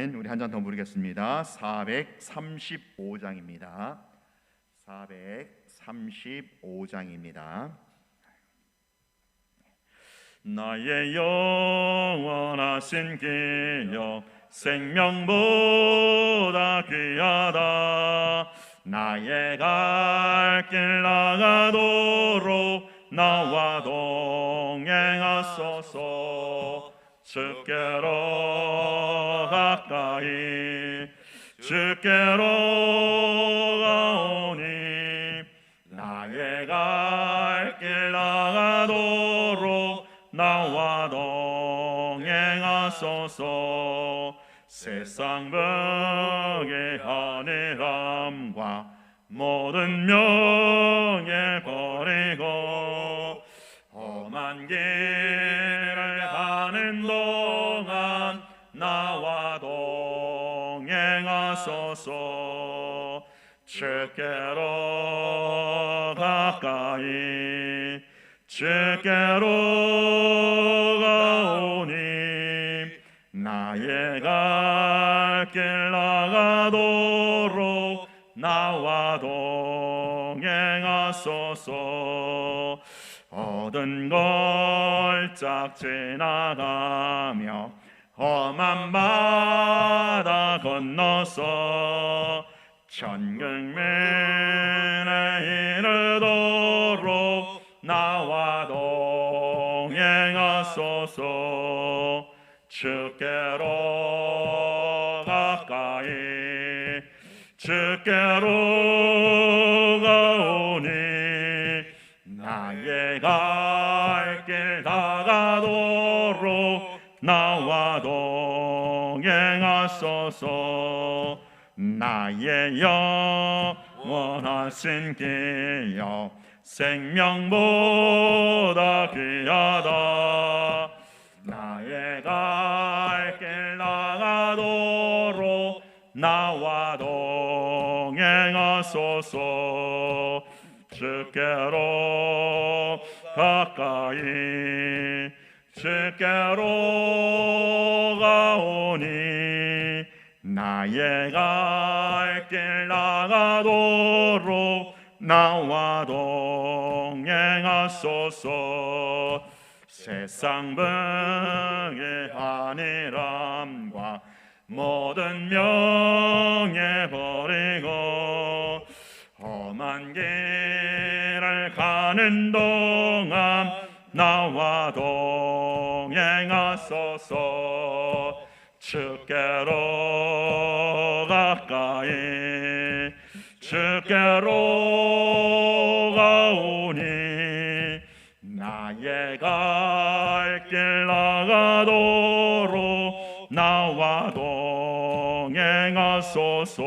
아멘. 우리 한 장 더 부르겠습니다. 435장입니다. 435장입니다. 나의 영원하신 기념 생명보다 귀하다. 나의 갈 길 나가도록 나와 동행하소서. 주께로 가까이 주께로 가오니 나의 갈 길 나가도록 나와 동행하소서. 세상 벽의 하늘함과 모든 명예 버리고 험한 길을 가는 동안 나와 동행하소서. 주께로 가까이 주께로 가오니 나의 갈 길 나가도록 나와 동행하소서. 얻은 걸짝 지나가며 험한 바다 건너서 천국민에 이르도록 나와 동행하소서. 주께로 가까이 주께로 가오니 나의 갈 길 나가도록 나와 동행하소서. 나의 영원하신 기업 생명보다 귀하다. 나의 갈 길 나가도록 나와 동행하소서. 주께로 가까이 주께로 가오니 나의 갈 길 나가도록 나와 동행하소서. 세상 벽의 안일함과 모든 명예 버리고 험한 길을 가는 동안 나와 동행하소서. 주께로 가까이 주께로 가오니 나의 갈 길 나가도록 나와 동행하소서.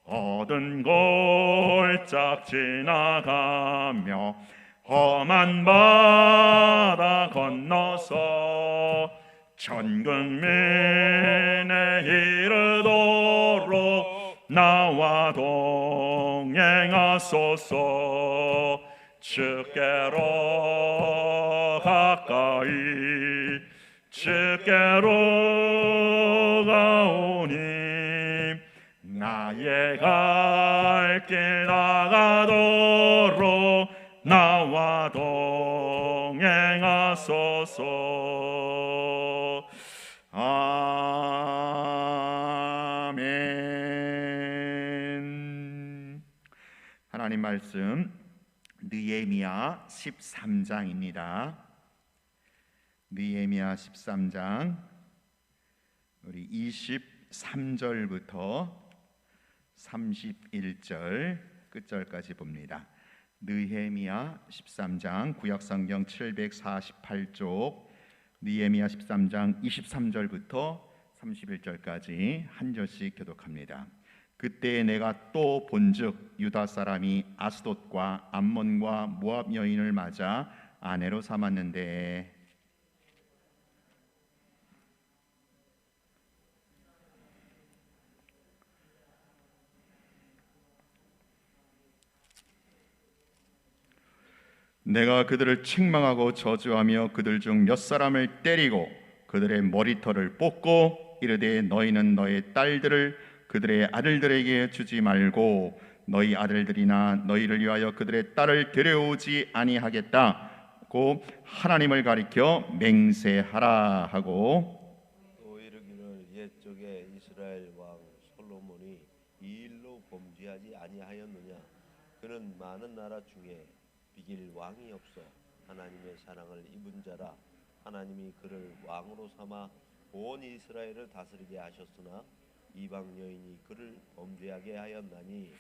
얻은 골짝 지나가며 험한 바다 건너서 천국민에 이르도록 나와 동행하소서. 주께로 가까이 주께로 가오니 나의 갈 길 나가도록 나와 동행하소서. 아멘. 하나님 말씀 느헤미야 13장입니다. 느헤미야 13장 우리 23절부터 31절 끝절까지 봅니다. 느헤미야 13장 구약성경 748쪽 느헤미야 13장 23절부터 31절까지 한 절씩 교독합니다. 그때 내가 또 본즉 유다 사람이 아스돗과 암몬과 모압 여인을 맞아 아내로 삼았는데 내가 그들을 책망하고 저주하며 그들 중 몇 사람을 때리고 그들의 머리털을 뽑고 이르되 너희는 너희 딸들을 그들의 아들들에게 주지 말고 너희 아들들이나 너희를 위하여 그들의 딸을 데려오지 아니하겠다고 하나님을 가리켜 맹세하라 하고 또 이르기를 옛적에 이스라엘 왕 솔로몬이 이 일로 범죄하지 아니하였느냐. 그는 많은 나라 중에 비길 왕이 없어 하나님의 사랑을 입은 자라. 하나님이 그를 왕으로 삼아 온 이스라엘을 다스리게 하셨으나 이방 여인이 그를 범죄하게 하였나니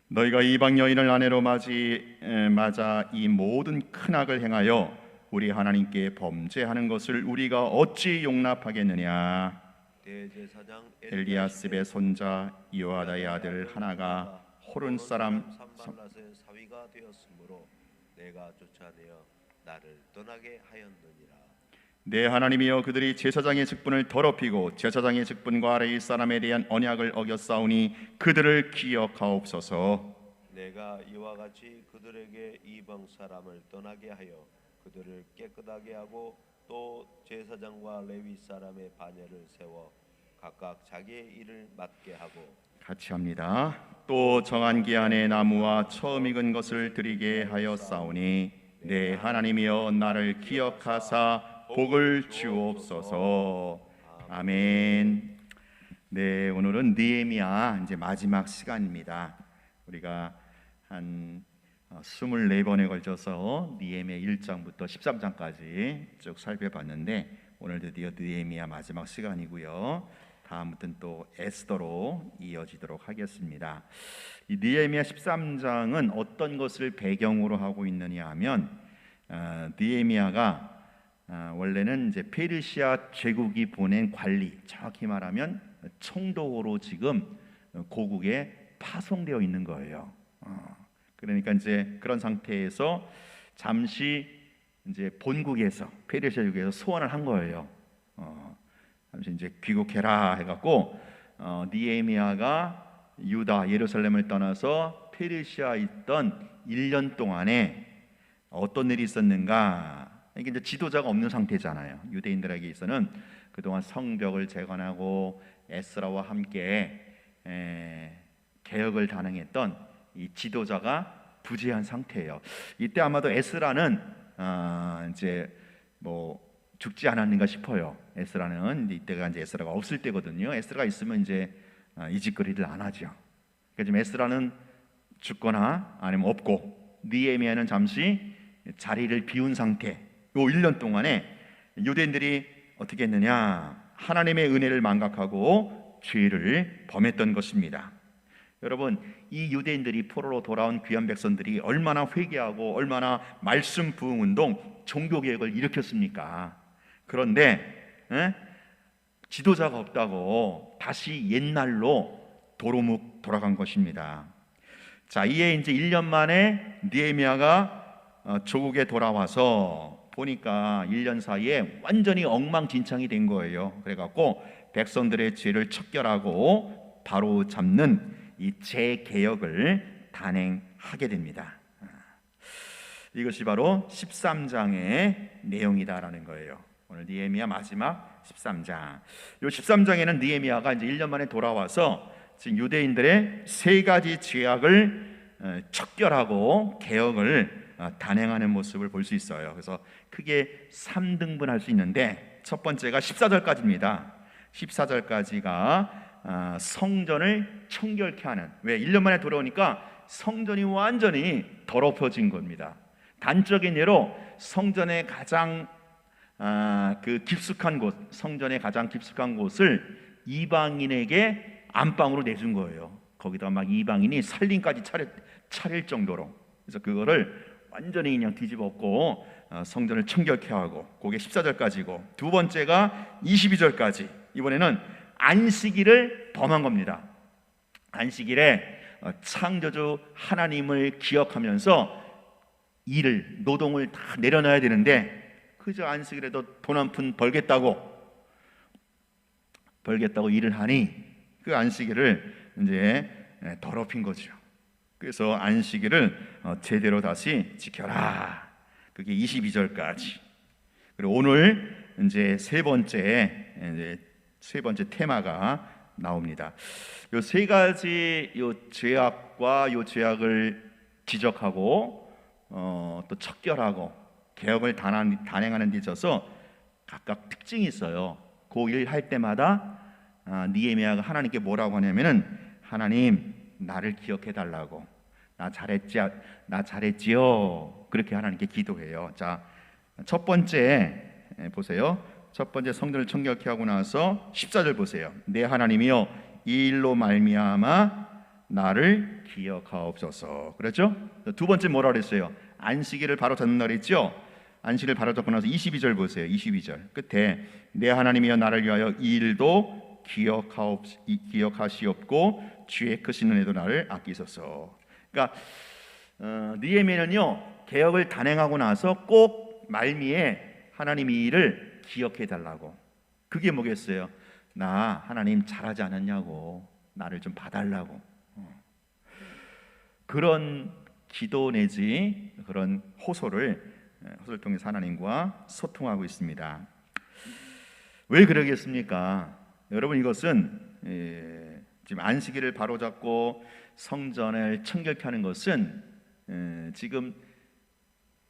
너희가 이방 여인을 아내로 맞아 이 모든 큰 악을 행하여 우리 하나님께 범죄하는 것을 우리가 어찌 용납하겠느냐. 대제사장 엘리야십의 손자 요아다의 아들 하나가 호른 사람 산발랏의 사위가 되었으므로 내가 쫓아내어 나를 떠나게 하였느니라. 내 하나님이여 그들이 제사장의 직분을 더럽히고 제사장의 직분과 아래의 사람에 대한 언약을 어겼사오니 그들을 기억하옵소서. 내가 이와 같이 그들에게 이방 사람을 떠나게 하여 그들을 깨끗하게 하고 또 제사장과 레위 사람의 반열을 세워 각각 자기의 일을 맡게 하고 같이 합니다. 또 정한 기한에 나무와 처음 익은 것을 드리게 하였사오니 내 하나님이여 나를 기억하사 복을 주옵소서. 아멘. 네, 오늘은 느헤미야 이제 마지막 시간입니다. 우리가 한 24번에 걸쳐서 느헤미야 1장부터 13장까지 쭉 살펴봤는데 오늘 드디어 느헤미야 마지막 시간이고요. 다음부터는 또 에스더로 이어지도록 하겠습니다. 이 느헤미야 13장은 어떤 것을 배경으로 하고 있느냐 하면 느헤미야가 원래는 이제 페르시아 제국이 보낸 관리, 정확히 말하면 총독으로 지금 고국에 파송되어 있는 거예요. 그러니까 이제 그런 상태에서 잠시 이제 본국에서 페르시아 제국에서 소원을 한 거예요. 잠시 이제 귀국해라 해갖고 느헤미야가 유다 예루살렘을 떠나서 페르시아에 있던 1년 동안에 어떤 일이 있었는가? 이게 이제 지도자가 없는 상태잖아요. 유대인들에게 있어서는 그동안 성벽을 재건하고 에스라와 함께 개혁을 단행했던 이 지도자가 부재한 상태예요. 이때 아마도 에스라는 이제 뭐 죽지 않았는가 싶어요. 에스라는 이때가 이제 에스라가 없을 때거든요. 에스라가 있으면 이제 이 짓거리를 안 하죠. 그러니까 지금 에스라는 죽거나 아니면 없고 느헤미야는 잠시 자리를 비운 상태. 요 1년 동안에 유대인들이 어떻게 했느냐? 하나님의 은혜를 망각하고 죄를 범했던 것입니다. 여러분, 이 유대인들이 포로로 돌아온 귀한 백성들이 얼마나 회개하고 얼마나 말씀 부흥 운동, 종교 개혁을 일으켰습니까? 그런데 지도자가 없다고 다시 옛날로 도루묵 돌아간 것입니다. 자, 이에 이제 1년 만에 느헤미야가 조국에 돌아와서 보니까 1년 사이에 완전히 엉망진창이 된 거예요. 그래갖고 백성들의 죄를 척결하고 바로 잡는 이 재개혁을 단행하게 됩니다. 이것이 바로 13장의 내용이다라는 거예요. 오늘 느헤미야 마지막 13장. 이 13장에는 느헤미야가 이제 1년 만에 돌아와서 지금 유대인들의 세 가지 죄악을 척결하고 개혁을 단행하는 모습을 볼 수 있어요. 그래서 크게 3등분할 수 있는데 첫 번째가 14절까지입니다. 14절까지가 성전을 청결케 하는, 왜 1년 만에 돌아오니까 성전이 완전히 더럽혀진 겁니다. 단적인 예로 성전의 가장 깊숙한 곳, 성전의 가장 깊숙한 곳을 이방인에게 안방으로 내준 거예요. 거기다 막 이방인이 살림까지 차릴 정도로. 그래서 그거를 완전히 그냥 뒤집었고 성전을 청결케 하고, 그게 14절까지고, 두 번째가 22절까지. 이번에는 안식일을 범한 겁니다. 안식일에 창조주 하나님을 기억하면서 노동을 다 내려놔야 되는데 그저 안식일에도 돈 한 푼 벌겠다고 일을 하니 그 안식일을 이제 더럽힌 거죠. 그래서 안식일을 제대로 다시 지켜라. 그게 22절까지. 그리고 오늘 이제 세 번째 이제 세 번째 테마가 나옵니다. 요 세 가지 요 죄악과 요 죄악을 지적하고 또 척결하고 개혁을 단행하는 데 있어서 각각 특징이 있어요. 그 일 할 때마다 느헤미야가 하나님께 뭐라고 하냐면은 하나님 나를 기억해 달라고 나 잘했지요 그렇게 하나님께 기도해요. 자, 첫 번째 보세요. 첫 번째 성전을 청결케 하고 나서 14절 보세요. 내 하나님이여 이 일로 말미암아 나를 기억하옵소서. 그렇죠? 두 번째 뭐라 그랬어요? 안식일을 바로 잡는다 그랬죠? 안식일을 바로 잡고 나서 22절 보세요. 22절 끝에 내 하나님이여 나를 위하여 이 일도 기억하시옵고 주의 크신 은혜도 나를 아끼소서. 그러니까 느헤미야는요 개혁을 단행하고 나서 꼭 말미에 하나님 이 일을 기억해 달라고. 그게 뭐겠어요? 나 하나님 잘하지 않았냐고 나를 좀 봐달라고. 그런 기도 내지 그런 호소를 통해서 하나님과 소통하고 있습니다. 왜 그러겠습니까? 여러분 이것은 지금 안식일을 바로잡고 성전을 청결케 하는 것은 지금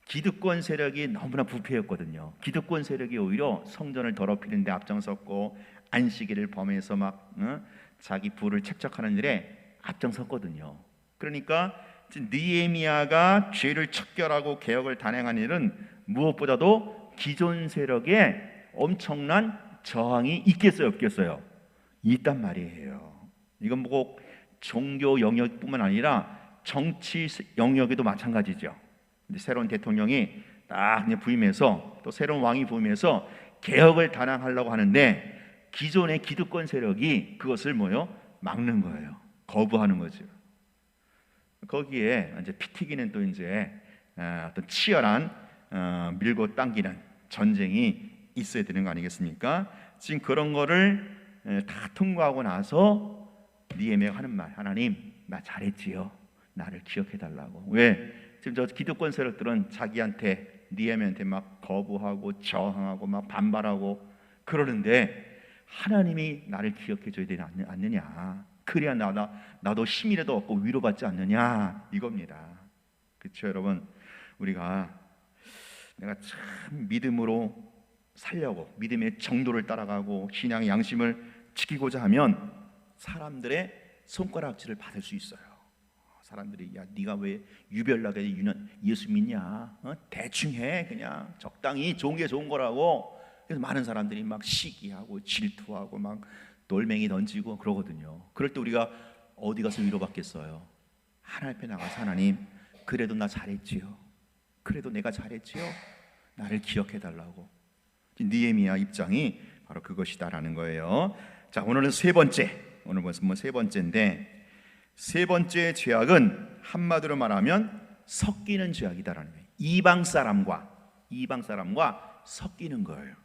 기득권 세력이 너무나 부패했거든요. 기득권 세력이 오히려 성전을 더럽히는 데 앞장섰고 안식일을 범해서 막 자기 부를 책적하는 일에 앞장섰거든요. 그러니까 느헤미야가 죄를 척결하고 개혁을 단행한 일은 무엇보다도 기존 세력에 엄청난 저항이 있겠어요, 없겠어요? 있단 말이에요. 이건 뭐 종교 영역뿐만 아니라 정치 영역에도 마찬가지죠. 새로운 대통령이 딱 부임해서 또 새로운 왕이 부임해서 개혁을 단행하려고 하는데 기존의 기득권 세력이 그것을 막는 거예요. 거부하는 거죠. 거기에 이제 피 튀기는 또 이제 어떤 치열한 밀고 당기는 전쟁이 있어야 되는 거 아니겠습니까? 지금 그런 거를 다 통과하고 나서 느헤미야가 하는 말, 하나님 나 잘했지요. 나를 기억해 달라고. 왜? 지금 저 기득권 세력들은 자기한테 느헤미야한테 막 거부하고 저항하고 막 반발하고 그러는데 하나님이 나를 기억해 줘야 되지 않느냐. 그래야 나도 힘이라도 얻고 위로받지 않느냐 이겁니다. 그렇죠, 여러분? 우리가 내가 참 믿음으로 살려고 믿음의 정도를 따라가고 신앙의 양심을 지키고자 하면 사람들의 손가락질을 받을 수 있어요. 사람들이 야 네가 왜 유별나게 예수 믿냐? 대충 해 그냥 적당히 좋은 게 좋은 거라고. 그래서 많은 사람들이 막 시기하고 질투하고 막 돌멩이 던지고 그러거든요. 그럴 때 우리가 어디 가서 위로받겠어요? 하나님 앞에 나가서 하나님 그래도 나 잘했지요. 그래도 내가 잘했지요. 나를 기억해 달라고. 느헤미야 입장이 바로 그것이다라는 거예요. 자, 오늘은 세 번째. 오늘 보면 세 번째인데 세 번째 죄악은 한마디로 말하면 섞이는 죄악이다라는 거예요. 이방 사람과 섞이는 거예요.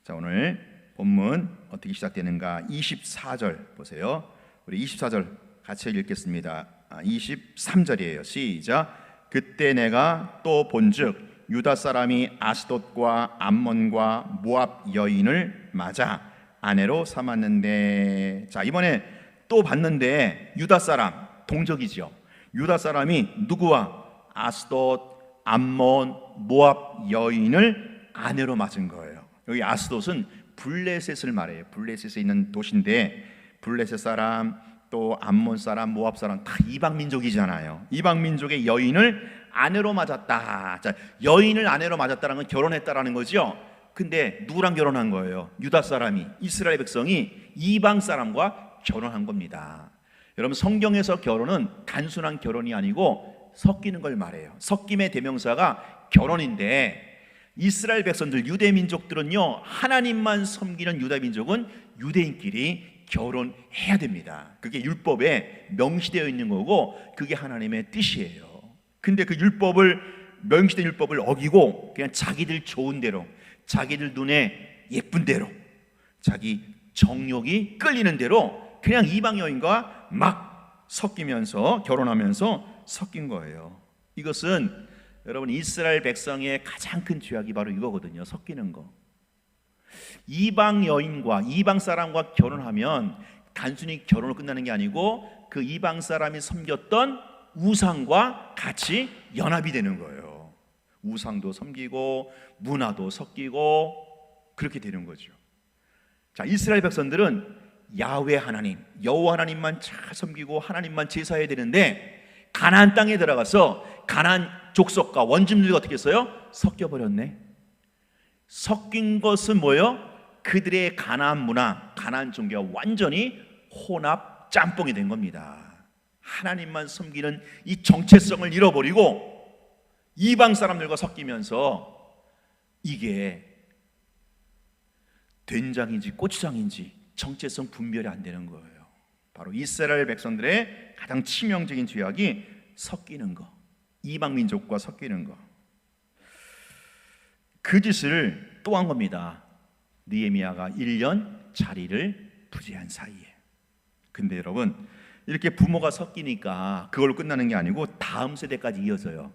자, 오늘 본문 어떻게 시작되는가? 24절 보세요. 우리 24절 같이 읽겠습니다. 23절이에요. 시작. 그때 내가 또 본즉 유다 사람이 아스돗과 암몬과 모압 여인을 맞아 아내로 삼았는데. 자, 이번에 또 봤는데 유다 사람 동족이죠. 유다 사람이 누구와 아스돗, 암몬, 모압 여인을 아내로 맞은 거예요. 여기 아스돗은 블레셋을 말해요. 블레셋에 있는 도시인데 블레셋 사람 또 암몬 사람, 모압 사람 다 이방 민족이잖아요. 이방 민족의 여인을 아내로 맞았다. 자, 여인을 아내로 맞았다는 건 결혼했다라는 거죠. 근데 누구랑 결혼한 거예요? 유다 사람이, 이스라엘 백성이 이방 사람과 결혼한 겁니다. 여러분 성경에서 결혼은 단순한 결혼이 아니고 섞이는 걸 말해요. 섞임의 대명사가 결혼인데 이스라엘 백성들 유대 민족들은요 하나님만 섬기는 유다 민족은 유대인끼리 결혼해야 됩니다. 그게 율법에 명시되어 있는 거고 그게 하나님의 뜻이에요. 근데 그 명시된 율법을 어기고 그냥 자기들 좋은 대로 자기들 눈에 예쁜 대로 자기 정욕이 끌리는 대로 그냥 이방 여인과 막 섞이면서 결혼하면서 섞인 거예요. 이것은 여러분 이스라엘 백성의 가장 큰 죄악이 바로 이거거든요. 섞이는 거. 이방 여인과 이방 사람과 결혼하면 단순히 결혼으로 끝나는 게 아니고 그 이방 사람이 섬겼던 우상과 같이 연합이 되는 거예요. 우상도 섬기고 문화도 섞이고 그렇게 되는 거죠. 자, 이스라엘 백성들은 야훼 하나님, 여호와 하나님만 잘 섬기고 하나님만 제사해야 되는데 가나안 땅에 들어가서 가나안 족속과 원주민들이 어떻게 했어요? 섞여 버렸네. 섞인 것은 뭐예요? 그들의 가나안 문화, 가나안 종교가 완전히 혼합 짬뽕이 된 겁니다. 하나님만 섬기는 이 정체성을 잃어버리고 이방 사람들과 섞이면서 이게 된장인지 고추장인지 정체성 분별이 안 되는 거예요. 바로 이스라엘 백성들의 가장 치명적인 죄악이 섞이는 거, 이방 민족과 섞이는 거. 그 짓을 또 한 겁니다. 느헤미야가 1년 자리를 부재한 사이에. 근데 여러분, 이렇게 부모가 섞이니까 그걸로 끝나는 게 아니고 다음 세대까지 이어져요.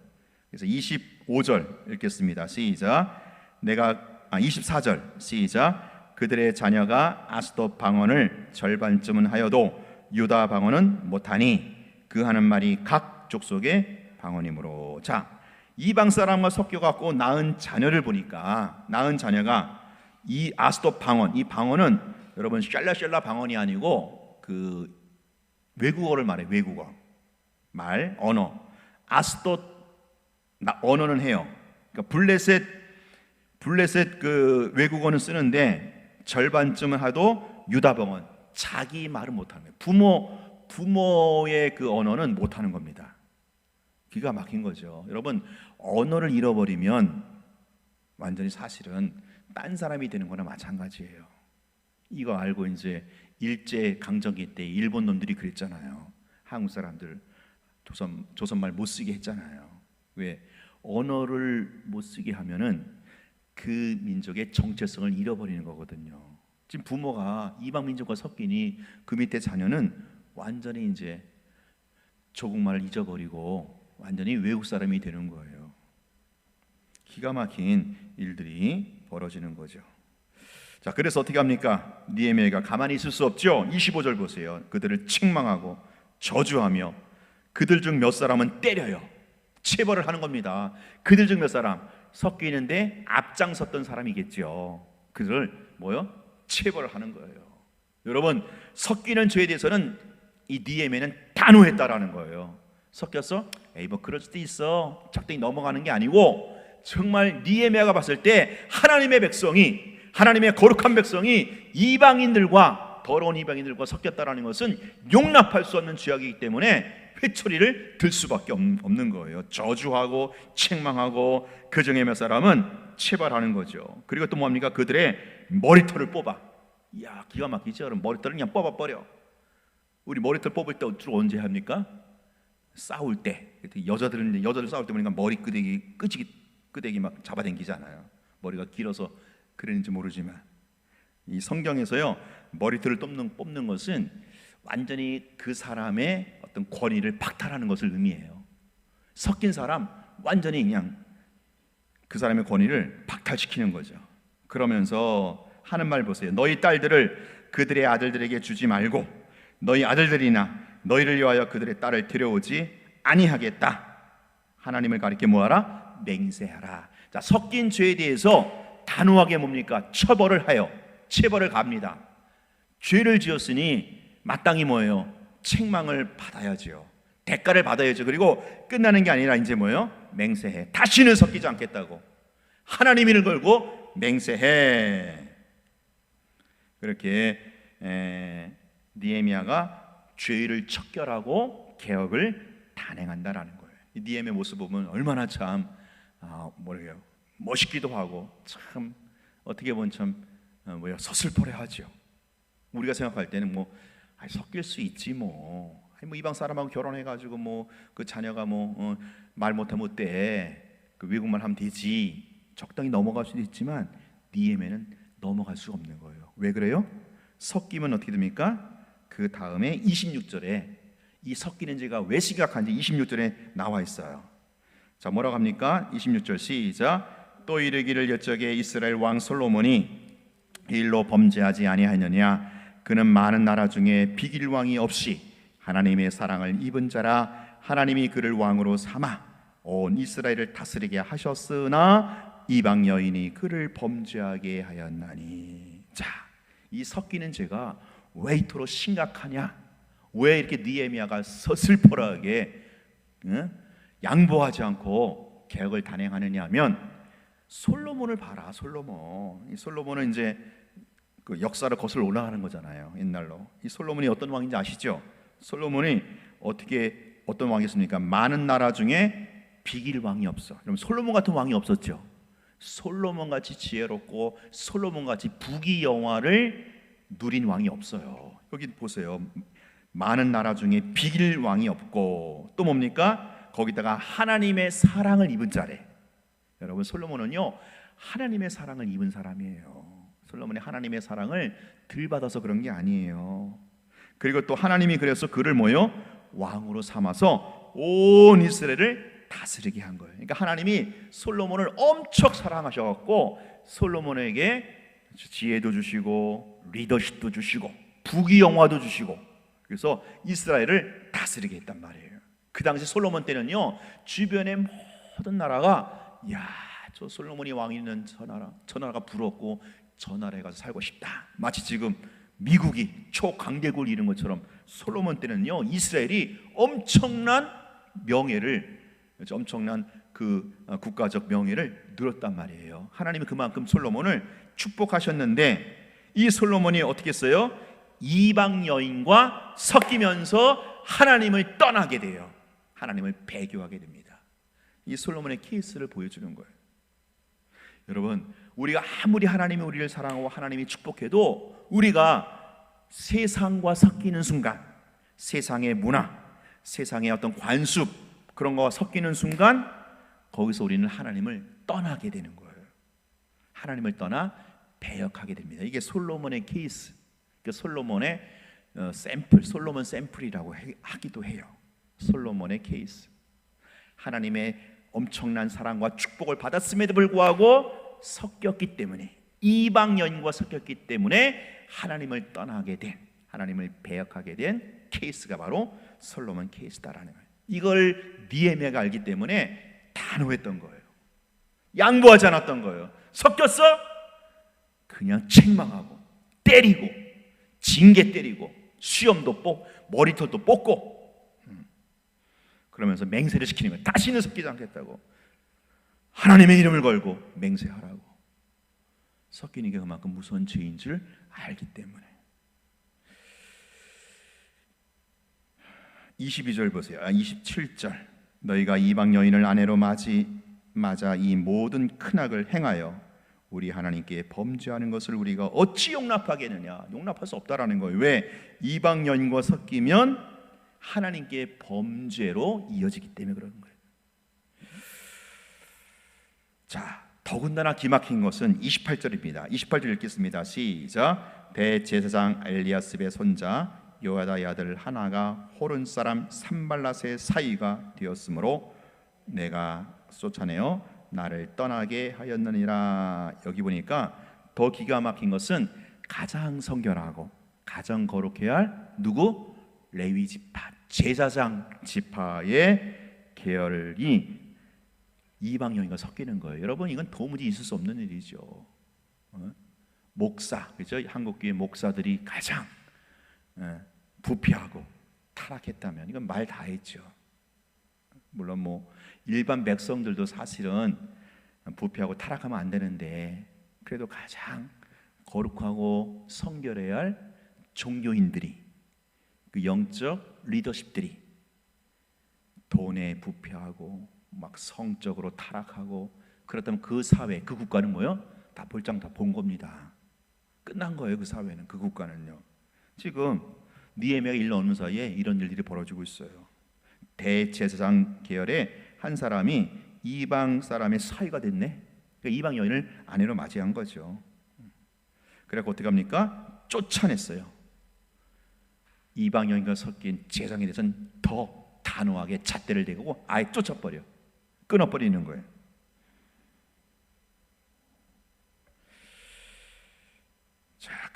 그래서 25절 읽겠습니다. 시작. 24절 시작. 그들의 자녀가 아스돗 방언을 절반쯤은 하여도 유다 방언은 못하니 그 하는 말이 각 족속의 방언이므로. 자, 이방 사람과 섞여갖고 낳은 자녀를 보니까 낳은 자녀가 이 아스돗 방언, 이 방언은 여러분 샬라샬라 방언이 아니고 그 외국어를 말해. 외국어 말, 언어. 아스돗 언어는 해요. 그러니까 블레셋 그 외국어는 쓰는데 절반쯤은 하도 유다 방언, 자기 말은 못하는 거예요. 부모의 그 언어는 못하는 겁니다. 기가 막힌 거죠. 여러분, 언어를 잃어버리면 완전히 사실은 딴 사람이 되는 거나 마찬가지예요. 이거 알고 이제 일제 강점기 때 일본 놈들이 그랬잖아요. 한국 사람들 조선말 못 쓰게 했잖아요. 왜? 언어를 못 쓰게 하면은 그 민족의 정체성을 잃어버리는 거거든요. 지금 부모가 이방 민족과 섞이니 그 밑에 자녀는 완전히 이제 조국말을 잊어버리고 완전히 외국 사람이 되는 거예요. 기가 막힌 일들이 벌어지는 거죠. 자, 그래서 어떻게 합니까? 느헤미야가 가만히 있을 수 없죠. 25절 보세요. 그들을 책망하고 저주하며 그들 중 몇 사람은 때려요. 체벌을 하는 겁니다. 그들 중 몇 사람 섞이는데 앞장섰던 사람이겠죠. 그들을 뭐요? 체벌을 하는 거예요. 여러분, 섞이는 죄에 대해서는 이 느헤미야는 단호했다라는 거예요. 섞였어? 에이 뭐 그럴 수도 있어. 적당히 넘어가는 게 아니고 정말 느헤미야가 봤을 때 하나님의 백성이, 하나님의 거룩한 백성이 이방인들과 더러운 이방인들과 섞였다라는 것은 용납할 수 없는 죄악이기 때문에 회초리를 들 수밖에 없는 거예요. 저주하고 책망하고 그 중에 몇 사람은 체벌하는 거죠. 그리고 또 뭡니까? 그들의 머리털을 뽑아. 이야, 기가 막히죠. 여러분, 머리털을 그냥 뽑아버려. 우리 머리털 뽑을 때 주로 언제 합니까? 싸울 때. 여자들 싸울 때 보니까 머리 끄대기 막 잡아당기잖아요. 머리가 길어서 그랬는지 모르지만 이 성경에서요, 머리털을 뽑는 것은 완전히 그 사람의 어떤 권위를 박탈하는 것을 의미해요. 섞인 사람 완전히 그냥 그 사람의 권위를 박탈시키는 거죠. 그러면서 하는 말 보세요. 너희 딸들을 그들의 아들들에게 주지 말고 너희 아들들이나 너희를 위하여 그들의 딸을 데려오지 아니하겠다. 하나님을 가리켜 뭐하라? 맹세하라. 자, 섞인 죄에 대해서 단호하게 뭡니까? 처벌을 하여 체벌을 갑니다. 죄를 지었으니 마땅히 뭐예요? 책망을 받아야죠. 대가를 받아야죠. 그리고 끝나는 게 아니라 이제 뭐예요? 맹세해. 다시는 섞이지 않겠다고. 하나님 이름을 걸고 맹세해. 그렇게 느헤미야가 죄를 척결하고 개혁을 단행한다라는 거예요. 이 느헤미야 모습 보면 얼마나 참 멋있기도 하고 참 어떻게 보면 참 서슬퍼레하죠. 우리가 생각할 때는 섞일 수 있지 뭐 이방 사람하고 결혼해가지고 그 자녀가 말 못하면 어때? 그 외국말 하면 되지. 적당히 넘어갈 수도 있지만 느헤미야는 넘어갈 수가 없는 거예요. 왜 그래요? 섞이면 어떻게 됩니까? 그 다음에 26절에 이 섞이는 죄가 왜 심각한지 26절에 나와 있어요. 자, 뭐라고 합니까? 26절 시작. 또 이르기를 여쪽에 이스라엘 왕 솔로몬이 이 일로 범죄하지 아니하느냐? 그는 많은 나라 중에 비길 왕이 없이 하나님의 사랑을 입은 자라. 하나님이 그를 왕으로 삼아 온 이스라엘을 다스리게 하셨으나 이방 여인이 그를 범죄하게 하였나니. 자, 이 섞이는 죄가 왜 이토록 심각하냐? 왜 이렇게 느헤미야가 서슬퍼하게 양보하지 않고 개혁을 단행하느냐 하면, 솔로몬을 봐라. 솔로몬. 이 솔로몬은 이제 그 역사를 거슬러 올라가는 거잖아요. 옛날로. 이 솔로몬이 어떤 왕인지 아시죠? 솔로몬이 어떤 왕이었습니까? 많은 나라 중에 비길 왕이 없어. 그럼 솔로몬 같은 왕이 없었죠. 솔로몬 같이 지혜롭고 솔로몬 같이 부귀영화를 누린 왕이 없어요. 여기 보세요. 많은 나라 중에 비길 왕이 없고, 또 뭡니까? 거기다가 하나님의 사랑을 입은 자래. 여러분, 솔로몬은요 하나님의 사랑을 입은 사람이에요. 솔로몬이 하나님의 사랑을 덜 받아서 그런 게 아니에요. 그리고 또 하나님이 그래서 그를 왕으로 삼아서 온 이스라엘을 다스리게 한 거예요. 그러니까 하나님이 솔로몬을 엄청 사랑하셔갖고 솔로몬에게 지혜도 주시고 리더십도 주시고 부귀영화도 주시고, 그래서 이스라엘을 다스리게 했단 말이에요. 그 당시 솔로몬 때는요 주변의 모든 나라가, 야, 저 솔로몬이 왕이 있는 저 나라가 부럽고 저 나라에 가서 살고 싶다. 마치 지금 미국이 초강대국을 이룬 것처럼 솔로몬 때는요 이스라엘이 엄청난 명예를, 엄청난 그 국가적 명예를 누렸단 말이에요. 하나님이 그만큼 솔로몬을 축복하셨는데, 이 솔로몬이 어떻게 했어요? 이방 여인과 섞이면서 하나님을 떠나게 돼요. 하나님을 배교하게 됩니다. 이 솔로몬의 케이스를 보여주는 거예요. 여러분, 우리가 아무리 하나님이 우리를 사랑하고 하나님이 축복해도 우리가 세상과 섞이는 순간, 세상의 문화, 세상의 어떤 관습, 그런 거와 섞이는 순간 거기서 우리는 하나님을 떠나게 되는 거예요. 하나님을 떠나 배역하게 됩니다. 이게 솔로몬의 케이스, 솔로몬의 샘플, 솔로몬 샘플이라고 하기도 해요. 솔로몬의 케이스. 하나님의 엄청난 사랑과 축복을 받았음에도 불구하고 섞였기 때문에, 이방 여인과 섞였기 때문에 하나님을 떠나게 된, 하나님을 배역하게 된 케이스가 바로 솔로몬 케이스다라는 거예요. 이걸 느헤미야가 알기 때문에 단호했던 거예요. 양보하지 않았던 거예요. 섞였어? 그냥 책망하고 때리고 징계 때리고 수염도 머리털도 뽑고 그러면서 맹세를 시키는 거예요. 다시는 섞이지 않겠다고. 하나님의 이름을 걸고 맹세하라고. 섞이는 게 그만큼 무서운 죄인 줄 알기 때문에. 22절 보세요. 27절. 너희가 이방 여인을 아내로 맞아 이 모든 큰 악을 행하여 우리 하나님께 범죄하는 것을 우리가 어찌 용납하겠느냐. 용납할 수 없다라는 거예요. 왜? 이방 여인과 섞이면 하나님께 범죄로 이어지기 때문에 그런 거예요. 자, 더군다나 기막힌 것은 28절입니다. 28절 읽겠습니다. 시작. 대제사장 엘리야습의 손자 요야다의 아들 하나가 호른 사람 산발랏의 사위가 되었으므로 내가 쫓아내어 나를 떠나게 하였느니라. 여기 보니까 더 기가 막힌 것은 가장 성결하고 가장 거룩해야 할 누구? 레위 지파, 제사장 지파의 계열이 이방 여인과 섞이는 거예요. 여러분, 이건 도무지 있을 수 없는 일이죠. 목사, 그죠? 한국교회 목사들이 가장 부패하고 타락했다면 이건 말 다 했죠. 물론 일반 백성들도 사실은 부패하고 타락하면 안 되는데, 그래도 가장 거룩하고 성결해야 할 종교인들이, 그 영적 리더십들이 돈에 부패하고 막 성적으로 타락하고, 그렇다면 그 사회, 그 국가는 뭐요? 다 볼장 다 본 겁니다. 끝난 거예요. 그 사회는, 그 국가는요. 지금 느헤미야가 일 넣는 사이에 이런 일들이 벌어지고 있어요. 대제사장 계열의 한 사람이 이방 사람의 사위가 됐네. 그러니까 이방 여인을 아내로 맞이한 거죠. 그래서 어떻게 합니까? 쫓아냈어요. 이방 여인과 섞인 제사장에 대해서는 더 단호하게 잣대를 대고 아예 쫓아버려, 끊어버리는 거예요.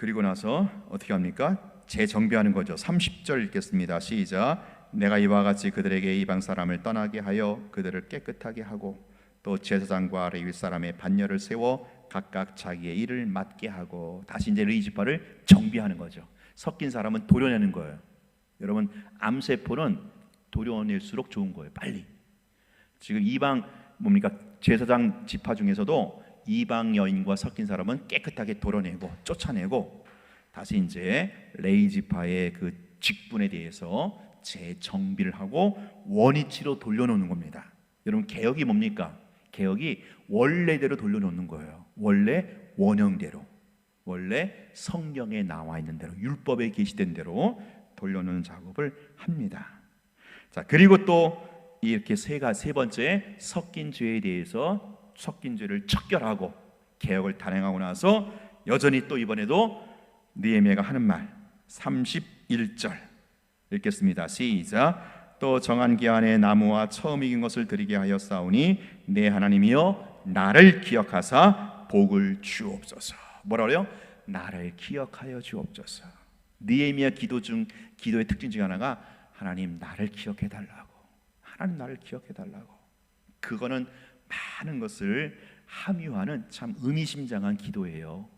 그리고 나서 어떻게 합니까? 재정비하는 거죠. 30절 읽겠습니다. 시작. 내가 이와 같이 그들에게 이방 사람을 떠나게 하여 그들을 깨끗하게 하고 또 제사장과 레위 사람의 반열을 세워 각각 자기의 일을 맡게 하고, 다시 이제 레위 지파를 정비하는 거죠. 섞인 사람은 도려내는 거예요. 여러분, 암세포는 도려낼수록 좋은 거예요. 빨리. 지금 이방 뭡니까? 제사장 지파 중에서도 이방 여인과 섞인 사람은 깨끗하게 도려내고 쫓아내고, 다시 이제 레위 지파의 그 직분에 대해서 재정비를 하고 원위치로 돌려놓는 겁니다. 여러분, 개혁이 뭡니까? 개혁이 원래대로 돌려놓는 거예요. 원래 원형대로, 원래 성경에 나와 있는 대로, 율법에 게시된 대로 돌려놓는 작업을 합니다. 자, 그리고 또 이렇게 세 번째 섞인 죄에 대해서 섞인 죄를 척결하고 개혁을 단행하고 나서 여전히 또 이번에도 느헤미야가 하는 말 31절 읽겠습니다. 시작. 또 정한 기한에 나무와 처음 익은 것을 드리게 하였사오니 내 하나님이여 나를 기억하사 복을 주옵소서. 뭐라고요? 나를 기억하여 주옵소서. 느헤미야 기도의 특징 중 하나가 하나님 나를 기억해 달라고, 하나님 나를 기억해 달라고. 그거는 많은 것을 함유하는 참 의미심장한 기도예요.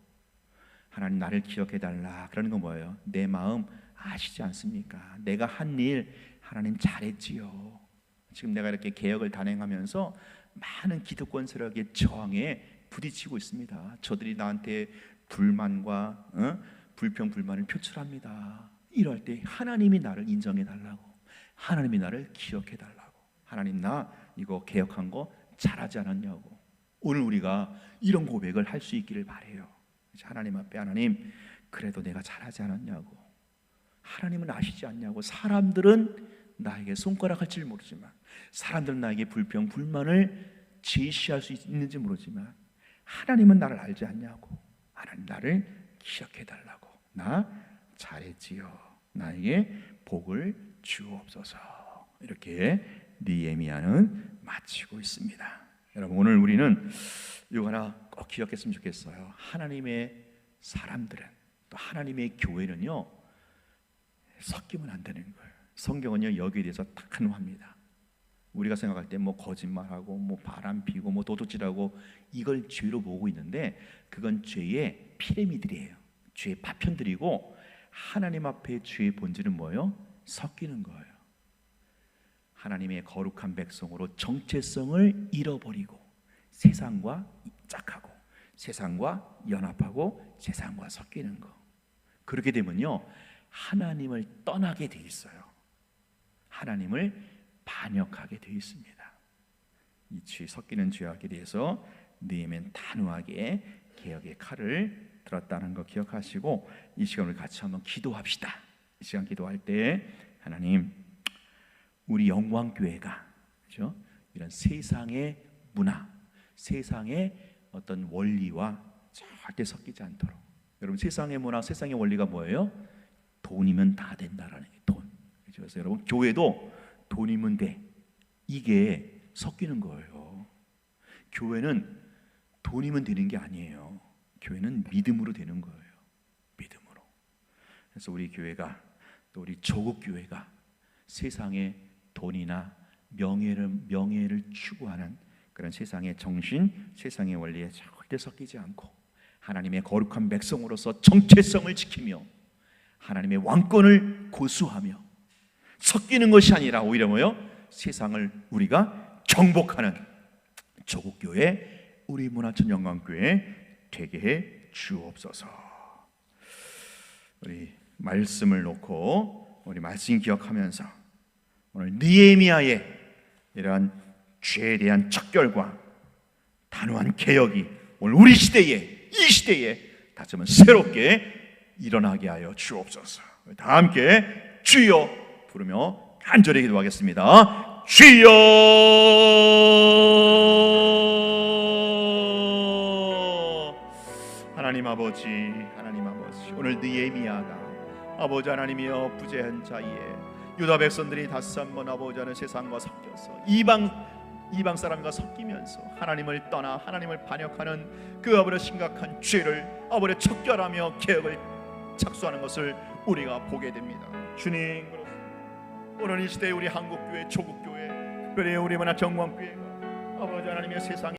하나님 나를 기억해 달라. 그러는 건 뭐예요? 내 마음 아시지 않습니까? 내가 한 일 하나님 잘했지요. 지금 내가 이렇게 개혁을 단행하면서 많은 기득권 세력의 저항에 부딪히고 있습니다. 저들이 나한테 불만과 불평 불만을 표출합니다. 이럴 때 하나님이 나를 인정해 달라고, 하나님이 나를 기억해 달라고. 하나님 나 이거 개혁한 거 잘하지 않았냐고. 오늘 우리가 이런 고백을 할 수 있기를 바래요. 하나님 앞에 하나님 그래도 내가 잘하지 않았냐고, 하나님은 아시지 않냐고. 사람들은 나에게 손가락할 줄 모르지만, 사람들은 나에게 불평 불만을 제시할 수 있는지 모르지만 하나님은 나를 알지 않냐고. 하나님 나를 기억해 달라고. 나 잘했지요. 나에게 복을 주옵소서. 이렇게 느헤미야는 마치고 있습니다. 여러분, 오늘 우리는 이거 하나 꼭 기억했으면 좋겠어요. 하나님의 사람들은, 또 하나님의 교회는요, 섞이면 안 되는 거예요. 성경은요 여기에 대해서 딱 한화합니다. 우리가 생각할 때 뭐 거짓말하고 뭐 바람 피고 뭐 도둑질하고 이걸 죄로 보고 있는데 그건 죄의 피라미드예요. 죄의 파편들이고, 하나님 앞에 죄의 본질은 뭐예요? 섞이는 거예요. 하나님의 거룩한 백성으로 정체성을 잃어버리고 세상과 짝하고 세상과 연합하고 세상과 섞이는 거. 그렇게 되면요 하나님을 떠나게 돼 있어요. 하나님을 반역하게 돼 있습니다. 이 죄, 섞이는 죄악에 대해서 느헤미야는 단호하게 개혁의 칼을 들었다는 거 기억하시고, 이 시간을 같이 한번 기도합시다. 이 시간 기도할 때 하나님, 우리 영광교회가 그렇죠? 이런 세상의 문화, 세상의 어떤 원리와 절대 섞이지 않도록. 여러분, 세상의 문화, 세상의 원리가 뭐예요? 돈이면 다 된다라는 게 돈. 그래서 여러분, 교회도 돈이면 돼. 이게 섞이는 거예요. 교회는 돈이면 되는 게 아니에요. 교회는 믿음으로 되는 거예요. 믿음으로. 그래서 우리 교회가, 또 우리 조국 교회가 세상의 돈이나 명예를 추구하는 그런 세상의 정신, 세상의 원리에 절대 섞이지 않고 하나님의 거룩한 백성으로서 정체성을 지키며 하나님의 왕권을 고수하며 섞이는 것이 아니라 오히려 뭐요? 세상을 우리가 정복하는 조국교회, 우리 문화천 영광교회 되게 해 주옵소서. 우리 말씀을 놓고 우리 말씀 기억하면서 오늘 느헤미야의 이러한 죄에 대한 척결과 단호한 개혁이 오늘 우리 시대에, 이 시대에 다시 한번 새롭게 일어나게 하여 주옵소서. 다 함께 주여 부르며 간절히 기도하겠습니다. 주여! 하나님 아버지, 하나님 아버지, 오늘 느헤미야가 아버지 하나님이여 부재한 자리에 유다 백성들이 다시 한번 아버지 하는 세상과 섞여서 이방 사람과 섞이면서 하나님을 떠나 하나님을 반역하는 그 아버지 심각한 죄를 아버지 척결하며 개혁을 착수하는 것을 우리가 보게 됩니다. 주님, 오늘 이 시대에 우리 한국교회, 조국교회, 특별히 우리 만화 정광교회가 아버지 하나님의 세상에